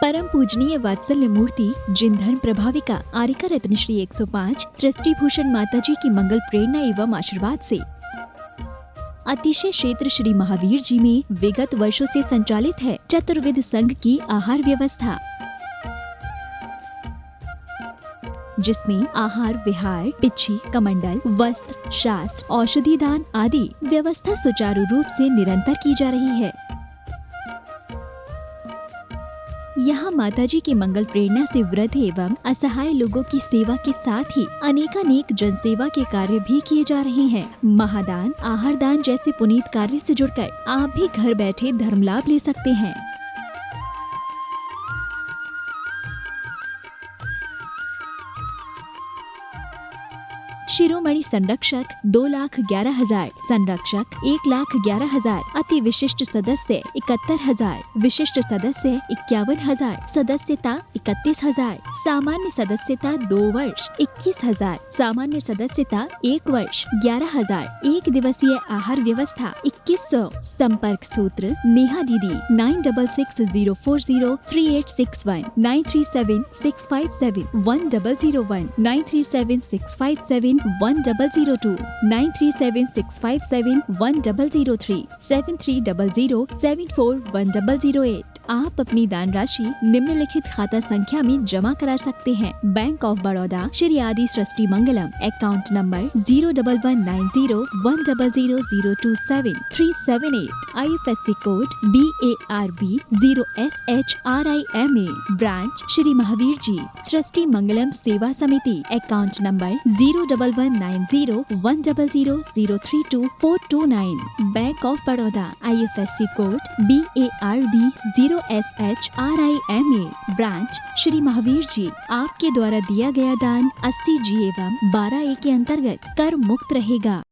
परम पूजनीय वात्सल्य मूर्ति जिन धर्म प्रभाविका आरिका रत्न श्री 105 सृष्टि भूषण माताजी की मंगल प्रेरणा एवं आशीर्वाद से अतिशय क्षेत्र श्री महावीर जी में विगत वर्षों से संचालित है चतुर्विध संघ की आहार व्यवस्था, जिसमें आहार विहार, पिच्छी, कमंडल, वस्त्र, शास्त्र, औषधि दान आदि व्यवस्था सुचारू रूप से निरंतर की जा रही है। यहाँ माताजी की मंगल प्रेरणा से वृद्ध एवं असहाय लोगों की सेवा के साथ ही अनेकानेक जनसेवा के कार्य भी किए जा रहे हैं। महादान, आहार दान जैसे पुनीत कार्य से जुड़कर आप भी घर बैठे धर्म लाभ ले सकते हैं। शिरोमणि संरक्षक 2,11,000, संरक्षक 1,11,000, अति विशिष्ट सदस्य 71,000, विशिष्ट सदस्य 51,000, सदस्यता 31,000, सामान्य सदस्यता 2 वर्ष 21,000, सामान्य सदस्यता 1 वर्ष 11,000, एक दिवसीय आहार व्यवस्था 2100। संपर्क सूत्र नेहा दीदी 9660403861, 9376571001, 9376571002, 9376571003, 7300741008। आप अपनी दान राशि निम्नलिखित खाता संख्या में जमा करा सकते हैं। Bank of Baroda Shri Adi Srishti Mangalam, account number 0119010027378, IFSC code BARB 0SHRIMA, branch Shri Mahavir ji Srishti Mangalam Seva Samiti, account number 01190100032 bank of Baroda, IFSC code BARB 0SHRIMA, branch Shri Mahavir ji. आपके द्वारा दिया गया दान 80 G एवं 12A के अंतर्गत कर मुक्त रहेगा।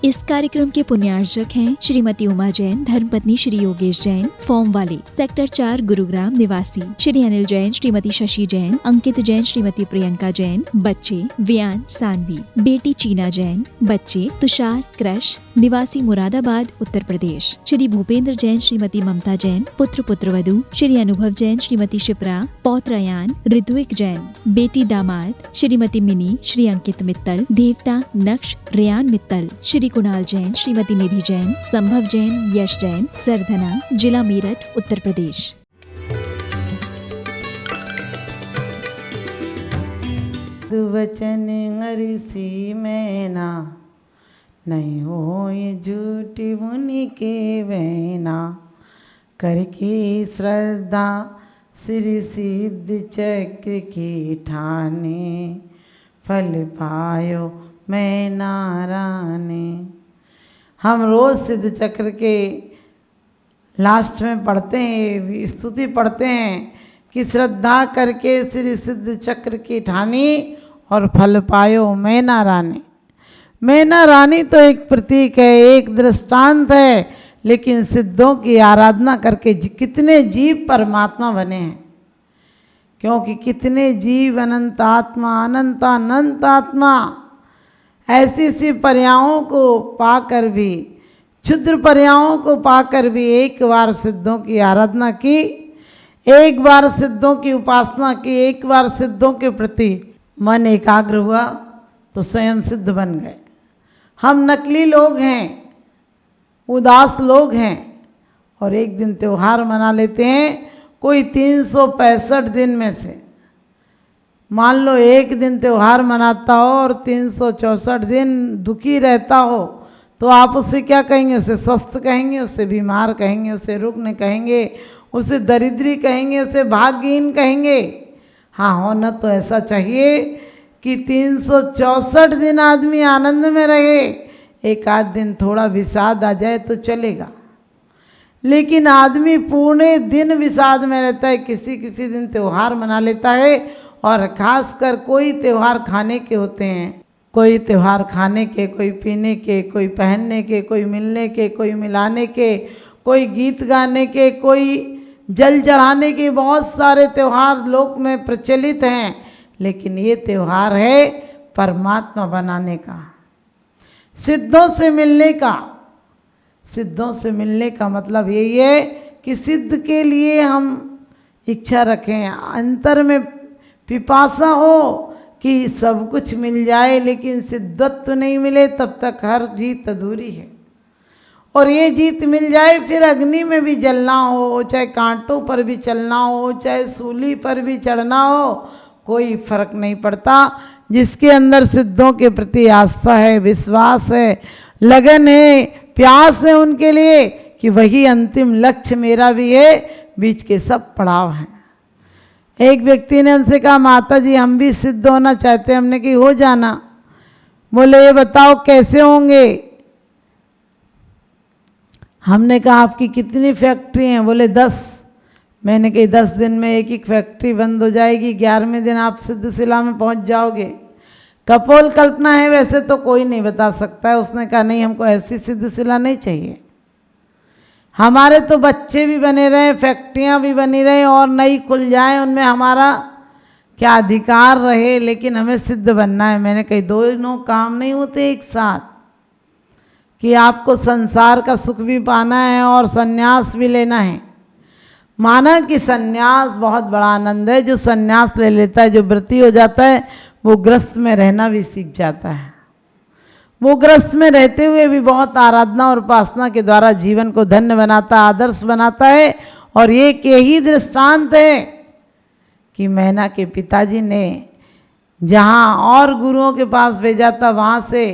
इस कार्यक्रम के पुण्यार्चक हैं श्रीमती उमा जैन, धर्मपत्नी श्री योगेश जैन, फॉर्म वाले, सेक्टर 4 गुरुग्राम निवासी, श्री अनिल जैन, श्रीमती शशि जैन, अंकित जैन, श्रीमती प्रियंका जैन, बच्चे वियान सानवी, बेटी चीना जैन, बच्चे तुषार क्रश, निवासी मुरादाबाद उत्तर प्रदेश, श्री भूपेंद्र जैन, श्रीमती ममता जैन, पुत्र पुत्रवधू श्री अनुभव जैन, श्रीमती शिप्रा, पौत्र अयान, ऋत्विक जैन, बेटी दामाद श्रीमती मिनी, श्री अंकित मित्तल, देवता नक्श रेयान मित्तल, श्री कुणाल जैन, श्रीमती निधि जैन, संभव जैन, यश जैन, सरधना, जिला मेरठ उत्तर प्रदेश। वचन ऋषि मैना, नहीं हो ये झूठी मुनि के वैना, करके श्रद्धा श्री सिद्ध चक्र की ठाने, फल पायो मैं नाराने। हम रोज सिद्ध चक्र के लास्ट में पढ़ते हैं, स्तुति पढ़ते हैं कि श्रद्धा करके श्री सिद्ध चक्र की ठानी और फल पायो मैं नाराने। मैना रानी तो एक प्रतीक है, एक दृष्टांत है, लेकिन सिद्धों की आराधना करके कितने जीव परमात्मा बने हैं। क्योंकि कितने जीव अनंत आत्मा, अनंत अनंत आत्मा, ऐसी ऐसी पर्याओं को पाकर भी, क्षुद्र पर्याओं को पाकर भी एक बार सिद्धों की आराधना की, एक बार सिद्धों की उपासना की, एक बार सिद्धों के प्रति मन एकाग्र हुआ तो स्वयं सिद्ध बन गए। हम नकली लोग हैं, उदास लोग हैं और एक दिन त्योहार मना लेते हैं। कोई 365 दिन में से मान लो एक दिन त्योहार मनाता हो और 364 दिन दुखी रहता हो, तो आप उससे क्या कहेंगे? उसे स्वस्थ कहेंगे, उसे बीमार कहेंगे, उसे रुग्ण कहेंगे, उसे दरिद्री कहेंगे, उसे भाग्यहीन कहेंगे। हाँ, होना तो ऐसा चाहिए कि 364 दिन आदमी आनंद में रहे, एक आध दिन थोड़ा विषाद आ जाए तो चलेगा, लेकिन आदमी पूरे दिन विषाद में रहता है। किसी किसी दिन त्योहार मना लेता है, और खासकर कोई त्यौहार खाने के होते हैं, कोई त्यौहार खाने के, कोई पीने के, कोई पहनने के, कोई मिलने के, कोई मिलाने के, कोई गीत गाने के, कोई जल चढ़ाने के। बहुत सारे त्यौहार लोक में प्रचलित हैं, लेकिन ये त्यौहार है परमात्मा बनाने का, सिद्धों से मिलने का, सिद्धों से मिलने का मतलब यही है कि सिद्ध के लिए हम इच्छा रखें, अंतर में पिपासा हो कि सब कुछ मिल जाए लेकिन सिद्धत्व नहीं मिले, तब तक हर जीत अधूरी है। और ये जीत मिल जाए फिर अग्नि में भी जलना हो, चाहे कांटों पर भी चलना हो, चाहे सूली पर भी चढ़ना हो, कोई फर्क नहीं पड़ता। जिसके अंदर सिद्धों के प्रति आस्था है, विश्वास है, लगन है, प्यास है उनके लिए कि वही अंतिम लक्ष्य मेरा भी है, बीच के सब पड़ाव हैं। एक व्यक्ति ने हमसे कहा, माता जी हम भी सिद्ध होना चाहते हैं। हमने कि हो जाना। बोले ये बताओ कैसे होंगे। हमने कहा आपकी कितनी फैक्ट्री हैं। बोले 10। मैंने कही 10 दिन में एक एक फैक्ट्री बंद हो जाएगी, 11वें दिन आप सिद्धशिला में पहुंच जाओगे। कपोल कल्पना है, वैसे तो कोई नहीं बता सकता है। उसने कहा नहीं, हमको ऐसी सिद्धशिला नहीं चाहिए, हमारे तो बच्चे भी बने रहे, फैक्ट्रियां भी बनी रहे और नई खुल जाए, उनमें हमारा क्या अधिकार रहे, लेकिन हमें सिद्ध बनना है। मैंने कही दोनों काम नहीं होते एक साथ, कि आपको संसार का सुख भी पाना है और संन्यास भी लेना है। माना कि संन्यास बहुत बड़ा आनंद है, जो संन्यास ले लेता है, जो व्रती हो जाता है, वो ग्रस्त में रहना भी सीख जाता है। वो ग्रस्त में रहते हुए भी बहुत आराधना और उपासना के द्वारा जीवन को धन्य बनाता, आदर्श बनाता है। और ये यही दृष्टांत है कि मैना के पिताजी ने जहाँ और गुरुओं के पास भेजा था, वहाँ से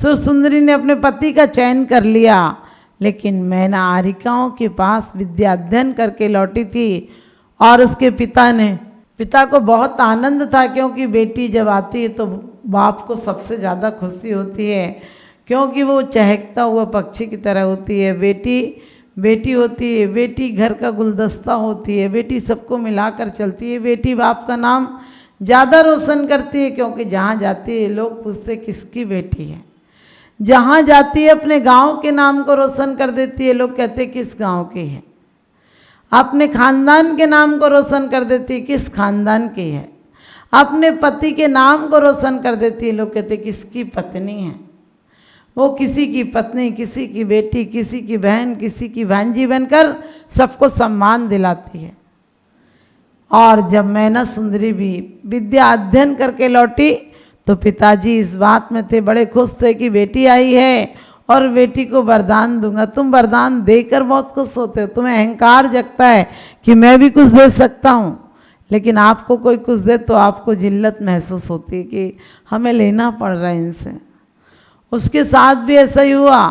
सुरसुंदरी ने अपने पति का चयन कर लिया, लेकिन मैना आरिकाओं के पास विद्या अध्ययन करके लौटी थी। और उसके पिता को बहुत आनंद था, क्योंकि बेटी जब आती है तो बाप को सबसे ज़्यादा खुशी होती है, क्योंकि वो चहकता हुआ पक्षी की तरह होती है। बेटी होती है, बेटी घर का गुलदस्ता होती है, बेटी सबको मिलाकर चलती है, बेटी बाप का नाम ज़्यादा रोशन करती है, क्योंकि जहाँ जाती है लोग पूछते किसकी बेटी है। जहाँ जाती है अपने गांव के नाम को रोशन कर देती है, लोग कहते किस गांव की है। अपने खानदान के नाम को रोशन कर देती है, किस खानदान की है। अपने पति के नाम को रोशन कर देती है, लोग कहते किसकी पत्नी है। वो किसी की पत्नी, किसी की बेटी, किसी की बहन, किसी की भांजी बनकर सबको सम्मान दिलाती है। और जब मैना सुंदरी भी विद्या अध्ययन करके लौटी तो पिताजी इस बात में थे, बड़े खुश थे कि बेटी आई है और बेटी को वरदान दूंगा। तुम वरदान देकर बहुत खुश होते हो, तुम्हें अहंकार जगता है कि मैं भी कुछ दे सकता हूँ, लेकिन आपको कोई कुछ दे तो आपको जिल्लत महसूस होती है कि हमें लेना पड़ रहा है इनसे। उसके साथ भी ऐसा ही हुआ।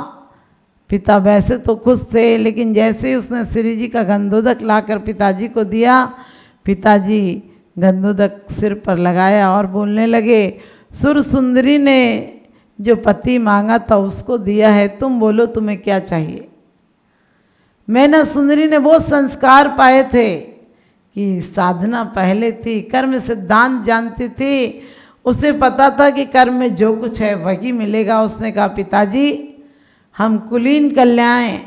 पिता वैसे तो खुश थे, लेकिन जैसे ही उसने श्री जी का गंधोदक लाकर पिताजी को दिया, पिताजी गंधोदक सिर पर लगाया और बोलने लगे, सुरसुंदरी ने जो पति मांगा था उसको दिया है, तुम बोलो तुम्हें क्या चाहिए। मैना सुंदरी ने वो संस्कार पाए थे कि साधना पहले थी, कर्म सिद्धांत जानती थी, उसे पता था कि कर्म में जो कुछ है वही मिलेगा। उसने कहा पिताजी हम कुलीन कन्याएं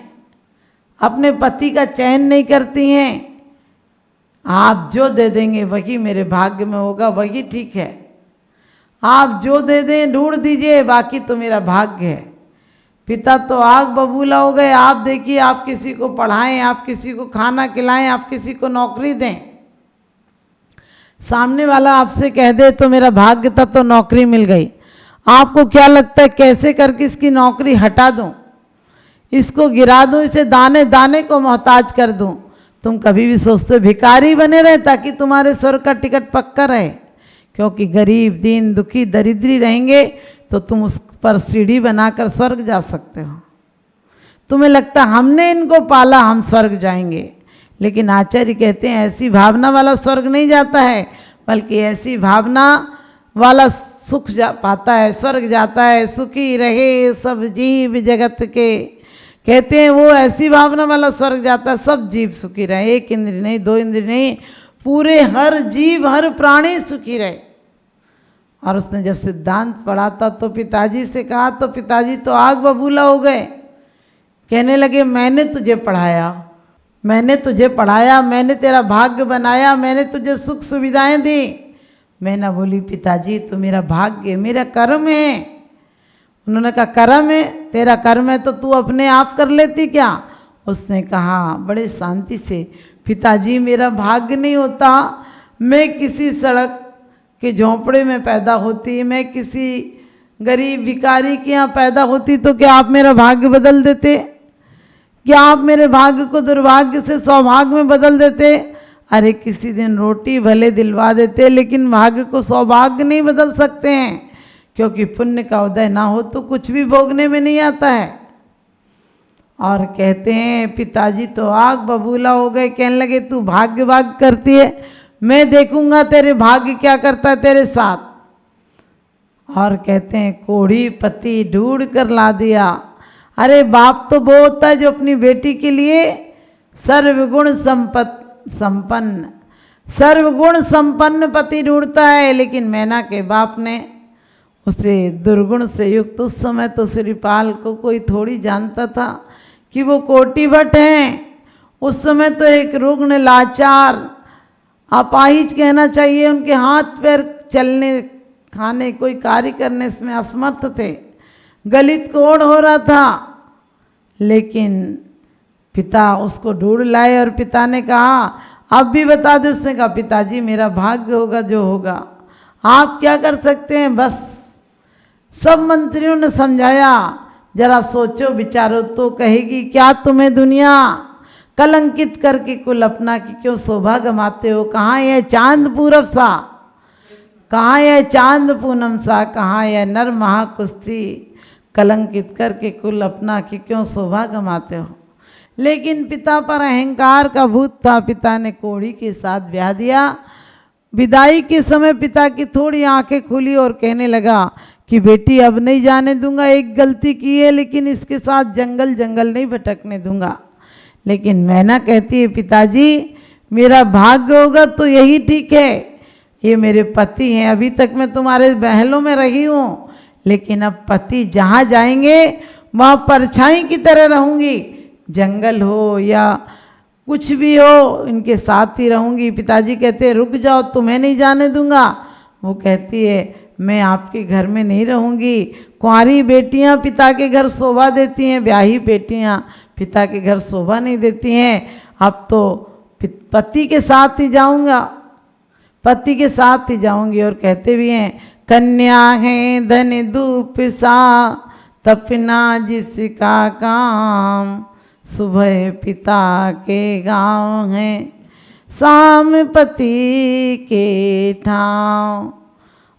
अपने पति का चयन नहीं करती हैं, आप जो दे देंगे वही मेरे भाग्य में होगा, वही ठीक है। आप जो दे दें ढूंढ दीजिए, बाकी तो मेरा भाग्य है। पिता तो आग बबूला हो गए। आप देखिए, आप किसी को पढ़ाएं, आप किसी को खाना खिलाएं, आप किसी को नौकरी दें, सामने वाला आपसे कह दे तो मेरा भाग्य था तो नौकरी मिल गई। आपको क्या लगता है कैसे करके इसकी नौकरी हटा दूं, इसको गिरा दूं, इसे दाने दाने को मोहताज कर दूं? तुम कभी भी सोचते भिखारी बने रहे ताकि तुम्हारे स्वर्ग का टिकट पक्का रहे, क्योंकि गरीब दीन दुखी दरिद्री रहेंगे तो तुम उस पर सीढ़ी बनाकर स्वर्ग जा सकते हो। तुम्हें लगता हमने इनको पाला हम स्वर्ग जाएंगे, लेकिन आचार्य कहते हैं ऐसी भावना वाला स्वर्ग नहीं जाता है, बल्कि ऐसी भावना वाला सुख पाता है, स्वर्ग जाता है। सुखी रहे सब जीव जगत के, कहते हैं वो ऐसी भावना वाला स्वर्ग जाता है, सब जीव सुखी रहे, एक इंद्र नहीं, दो इंद्र नहीं, पूरे हर जीव हर प्राणी सुखी रहे। और उसने जब सिद्धांत पढ़ा था तो पिताजी से कहा तो पिताजी तो आग बबूला हो गए। कहने लगे मैंने तुझे पढ़ाया, मैंने तुझे पढ़ाया, मैंने तेरा भाग्य बनाया, मैंने तुझे सुख सुविधाएं दी। मैं ना बोली पिताजी तो मेरा भाग्य मेरा कर्म है। उन्होंने कहा कर्म है, तेरा कर्म है तो तू अपने आप कर लेती क्या? उसने कहा बड़े शांति से, पिताजी मेरा भाग्य नहीं होता, मैं किसी सड़क के झोंपड़े में पैदा होती, मैं किसी गरीब भिखारी के यहाँ पैदा होती तो क्या आप मेरा भाग्य बदल देते? क्या आप मेरे भाग्य को दुर्भाग्य से सौभाग्य में बदल देते? अरे किसी दिन रोटी भले दिलवा देते, लेकिन भाग्य को सौभाग्य नहीं बदल सकते हैं, क्योंकि पुण्य का उदय ना हो तो कुछ भी भोगने में नहीं आता है। और कहते हैं पिताजी तो आग बबूला हो गए, कहने लगे तू भाग्य भाग्य करती है, मैं देखूंगा तेरे भाग्य क्या करता है तेरे साथ। और कहते हैं कोढ़ी पति ढूंढ कर ला दिया। अरे बाप तो वो होता है जो अपनी बेटी के लिए सर्वगुण संपन्न पति ढूंढता है, लेकिन मैना के बाप ने उसे दुर्गुण से युक्त, उस समय तो श्रीपाल को कोई थोड़ी जानता था कि वो कोटि भट्ट हैं। उस समय तो एक रुग्ण लाचार अपाहिज कहना चाहिए, उनके हाथ पैर चलने खाने कोई कार्य करने में असमर्थ थे, गलित कोढ़ हो रहा था। लेकिन पिता उसको ढूंढ लाए और पिता ने कहा अब भी बता दे। उसने कहा पिताजी मेरा भाग्य होगा जो होगा, आप क्या कर सकते हैं? बस सब मंत्रियों ने समझाया, जरा सोचो विचारो तो कहेगी क्या तुम्हें दुनिया, कलंकित करके कुल अपना की क्यों शोभा गमाते हो? कहाँ यह चांद पूरब सा, कहाँ यह चांद पूनम सा, कहाँ यह नर महाकुस्ती, कलंकित करके कुल अपना की क्यों शोभा गमाते हो? लेकिन पिता पर अहंकार का भूत था, पिता ने कोढ़ी के साथ ब्याह दिया। विदाई के समय पिता की थोड़ी आंखें खुली और कहने लगा कि बेटी अब नहीं जाने दूंगा, एक गलती की है लेकिन इसके साथ जंगल जंगल नहीं भटकने दूंगा। लेकिन मैना कहती है पिताजी मेरा भाग्य होगा तो यही ठीक है, ये मेरे पति हैं, अभी तक मैं तुम्हारे महलों में रही हूँ, लेकिन अब पति जहाँ जाएंगे वहाँ परछाई की तरह रहूँगी, जंगल हो या कुछ भी हो इनके साथ ही रहूँगी। पिताजी कहते हैं रुक जाओ, तुम्हें नहीं जाने दूंगा। वो कहती है मैं आपके घर में नहीं रहूँगी, कुंवारी बेटियाँ पिता के घर शोभा देती हैं, ब्याही बेटियाँ पिता के घर शोभा नहीं देती हैं, अब तो पति के साथ ही जाऊँगा, पति के साथ ही जाऊँगी। और कहते भी हैं कन्या है धन धूप सा, तपना जिसका काम, सुबह पिता के गाँव है, शाम पति के ठाव।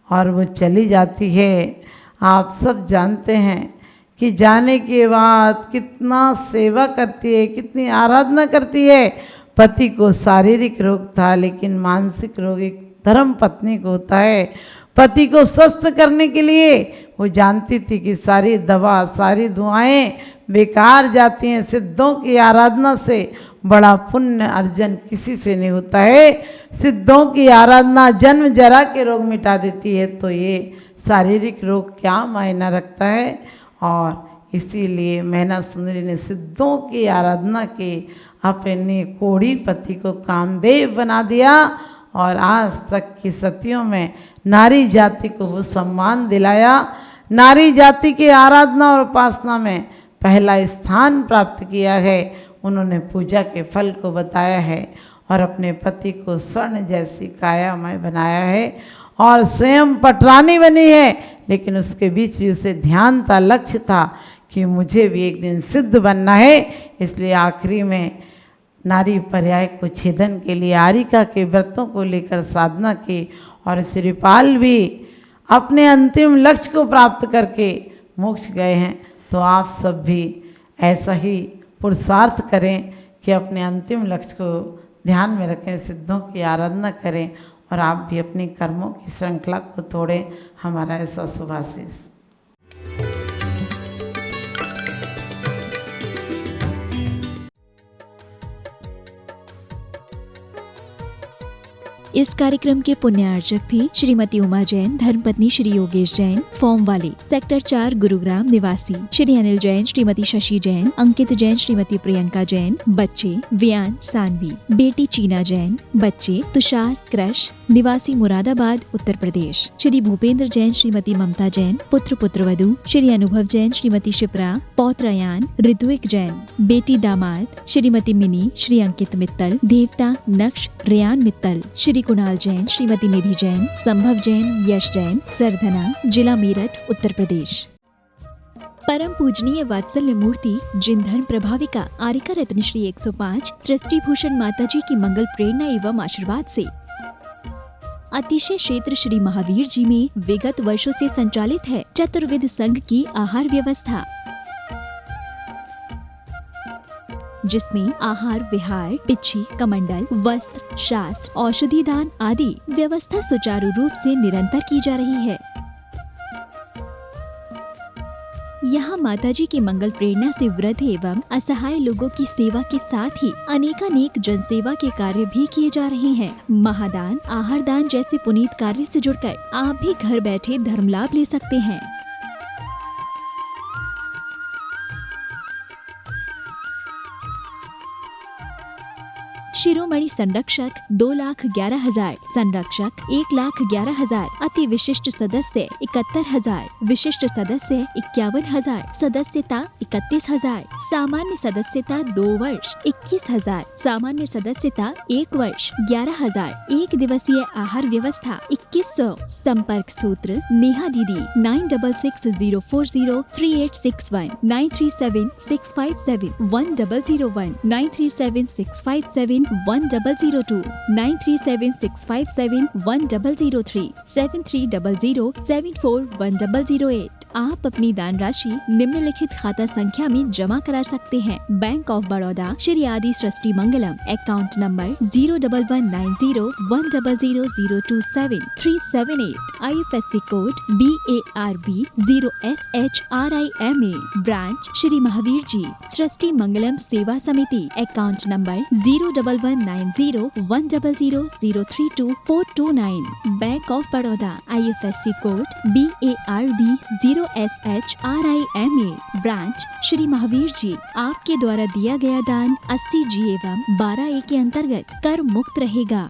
और वो चली जाती है। आप सब जानते हैं कि जाने के बाद कितना सेवा करती है, कितनी आराधना करती है। पति को शारीरिक रोग था, लेकिन मानसिक रोग एक धर्म पत्नी को होता है। पति को स्वस्थ करने के लिए वो जानती थी कि सारी दवा सारी दुआएं बेकार जाती हैं, सिद्धों की आराधना से बड़ा पुण्य अर्जन किसी से नहीं होता है। सिद्धों की आराधना जन्म जरा के रोग मिटा देती है, तो ये शारीरिक रोग क्या मायना रखता है। और इसीलिए मैना सुंदरी ने सिद्धों की आराधना की, अपने कोढ़ी पति को कामदेव बना दिया, और आज तक की सतियों में नारी जाति को वो सम्मान दिलाया। नारी जाति की आराधना और उपासना में पहला स्थान प्राप्त किया है। उन्होंने पूजा के फल को बताया है और अपने पति को स्वर्ण जैसी कायामय बनाया है, और स्वयं पटरानी बनी है। लेकिन उसके बीच भी उसे ध्यान था, लक्ष्य था कि मुझे भी एक दिन सिद्ध बनना है। इसलिए आखिरी में नारी पर्याय को छेदन के लिए आरिका के व्रतों को लेकर साधना की, और श्रीपाल भी अपने अंतिम लक्ष्य को प्राप्त करके मोक्ष गए हैं। तो आप सब भी ऐसा ही पुरुषार्थ करें कि अपने अंतिम लक्ष्य को ध्यान में रखें, सिद्धों की आराधना करें, और आप भी अपनी कर्मों की श्रृंखला को तोड़ें। हमारा ऐसा शुभाशीष। इस कार्यक्रम के पुण्यार्चक थे श्रीमती उमा जैन, धर्मपत्नी श्री योगेश जैन, फॉर्म वाले, सेक्टर 4 गुरुग्राम निवासी, श्री अनिल जैन, श्रीमती शशि जैन, अंकित जैन, श्रीमती प्रियंका जैन, बच्चे वियान सानवी, बेटी चीना जैन, बच्चे तुषार क्रश, निवासी मुरादाबाद उत्तर प्रदेश, श्री भूपेंद्र जैन, श्रीमती ममता जैन, पुत्र पुत्रवधू श्री अनुभव जैन, श्रीमती शिप्रा, पौत्र अयान, ऋत्विक जैन, बेटी दामाद श्रीमती मिनी, श्री अंकित मित्तल, देवता नक्श रेयान मित्तल, श्री कुणाल जैन, श्रीमती निधि जैन, संभव जैन, यश जैन, सरधना, जिला मेरठ उत्तर प्रदेश। परम पूजनीय वात्सल्य मूर्ति जिन धर्म प्रभाविका आरिका रत्न श्री 105 सृष्टि भूषण माता जी की मंगल प्रेरणा एवं आशीर्वाद से अतिशय क्षेत्र श्री महावीर जी में विगत वर्षों से संचालित है चतुर्विध संघ की आहार व्यवस्था, जिसमें आहार विहार, पिच्छी, कमंडल, वस्त्र, शास्त्र, औषधि दान आदि व्यवस्था सुचारू रूप से निरंतर की जा रही है। यहाँ माताजी की मंगल प्रेरणा से वृद्ध एवं असहाय लोगों की सेवा के साथ ही अनेकानेक जनसेवा के कार्य भी किए जा रहे हैं। महादान, आहार दान जैसे पुनीत कार्य से जुड़कर आप भी घर बैठे धर्म लाभ ले सकते हैं। शिरोमणि संरक्षक 2,11,000, संरक्षक 1,11,000, अति विशिष्ट सदस्य 71,000, विशिष्ट सदस्य 51,000, सदस्यता 31,000, सामान्य सदस्यता 2 वर्ष 21,000, सामान्य सदस्यता 1 वर्ष 11,000, एक दिवसीय आहार व्यवस्था 2100। संपर्क सूत्र नेहा दीदी 9660403861, 9376571001, 9376571002, 9376571003, 7300741008। आप अपनी दान राशि निम्नलिखित खाता संख्या में जमा करा सकते हैं। Bank of Baroda Shri Adi Srishti Mangalam, account number 0119010027378, IFSC code BARB 0SHRIMA, branch Shri Mahavir ji Srishti Mangalam Seva Samiti, account number 0119010032429, bank of Baroda, IFSC code BARB 0SHRIMA, branch Shri Mahavir ji. आपके द्वारा दिया गया दान 80G एवं 12A के अंतर्गत कर मुक्त रहेगा।